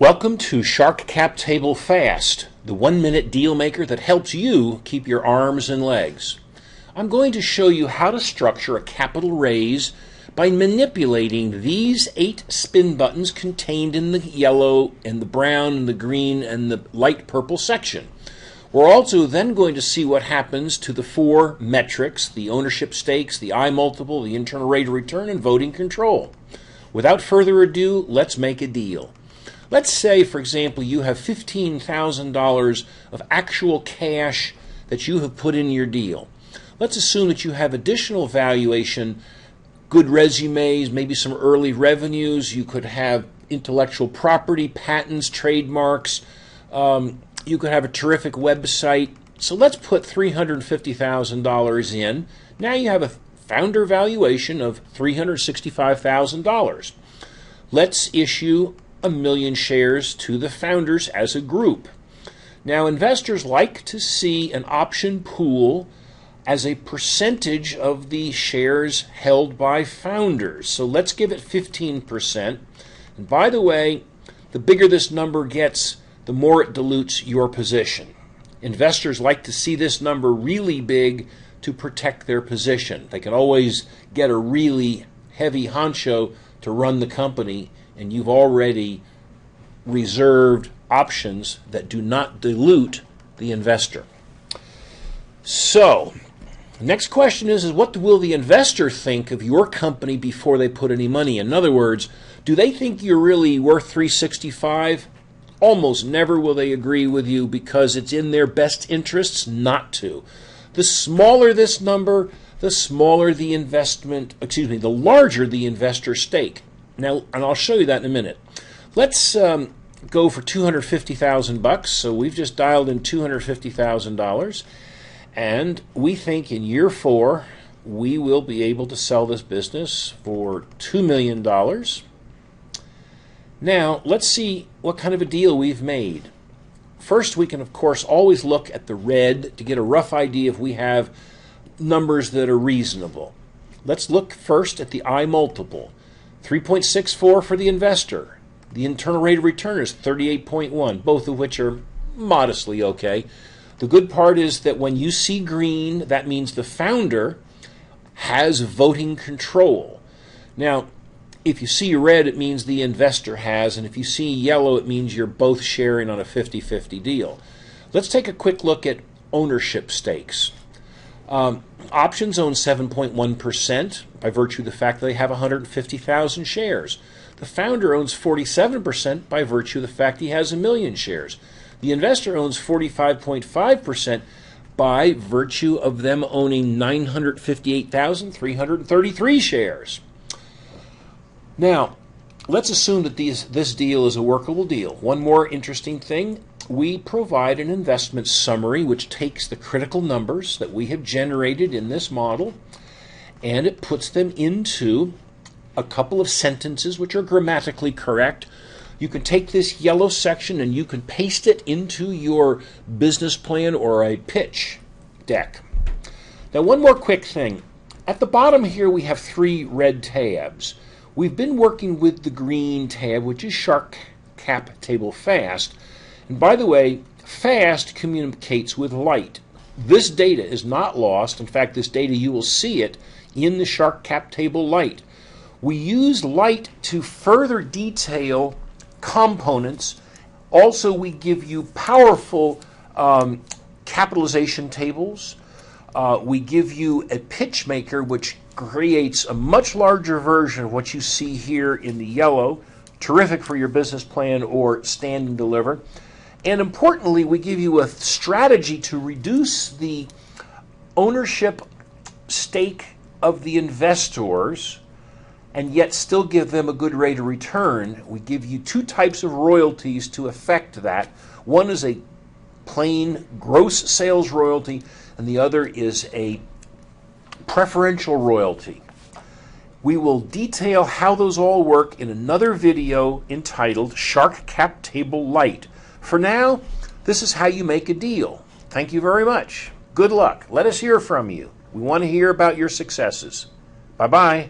Welcome to Shark Cap Table Fast, the 1-minute deal maker that helps you keep your arms and legs. I'm going to show you how to structure a capital raise by manipulating these 8 spin buttons contained in the yellow and the brown and the green and the light purple section. We're also then going to see what happens to the 4 metrics, the ownership stakes, the I multiple, the internal rate of return, and voting control. Without further ado, let's make a deal. Let's say, for example, you have $15,000 of actual cash that you have put in your deal. Let's assume that you have additional valuation, good resumes, maybe some early revenues. You could have intellectual property, patents, trademarks. You could have a terrific website. So let's put $350,000 in. Now you have a founder valuation of $365,000. Let's issue 1,000,000 shares to the founders as a group. Now, investors like to see an option pool as a percentage of the shares held by founders. So let's give it 15%. And by the way, the bigger this number gets, the more it dilutes your position. Investors like to see this number really big to protect their position. They can always get a really heavy honcho to run the company, and you've already reserved options that do not dilute the investor. So, the next question is what will the investor think of your company before they put any money in? In other words, do they think you're really worth 365? Almost never will they agree with you because it's in their best interests not to. The smaller this number, the smaller the the larger the investor stake. Now, and I'll show you that in a minute. Let's go for $250,000. So we've just dialed in $250,000, and we think in year 4 we will be able to sell this business for $2 million. Now, let's see what kind of a deal we've made. First, we can, of course, always look at the red to get a rough idea if we have numbers that are reasonable. Let's look first at the I multiple. 3.64 for the investor. The internal rate of return is 38.1, both of which are modestly okay. The good part is that when you see green, that means the founder has voting control. Now, if you see red, it means the investor has, and if you see yellow, it means you're both sharing on a 50-50 deal. Let's take a quick look at ownership stakes. Options own 7.1% by virtue of the fact that they have 150,000 shares. The founder owns 47% by virtue of the fact he has 1,000,000 shares. The investor owns 45.5% by virtue of them owning 958,333 shares. Now, let's assume that this deal is a workable deal. One more interesting thing. We provide an investment summary which takes the critical numbers that we have generated in this model and it puts them into a couple of sentences which are grammatically correct. You can take this yellow section and you can paste it into your business plan or a pitch deck. Now, one more quick thing. At the bottom here we have 3 red tabs. We've been working with the green tab, which is Shark Cap Table Fast. And by the way, fast communicates with light. This data is not lost. In fact, this data, you will see it in the Shark Cap Table light. We use light to further detail components. Also, we give you powerful capitalization tables. We give you a pitch maker, which creates a much larger version of what you see here in the yellow. Terrific for your business plan or stand and deliver. And importantly, we give you a strategy to reduce the ownership stake of the investors and yet still give them a good rate of return. We give you 2 types of royalties to effect that. One is a plain gross sales royalty, and the other is a preferential royalty. We will detail how those all work in another video entitled Shark Cap Table Light. For now, this is how you make a deal. Thank you very much. Good luck. Let us hear from you. We want to hear about your successes. Bye-bye.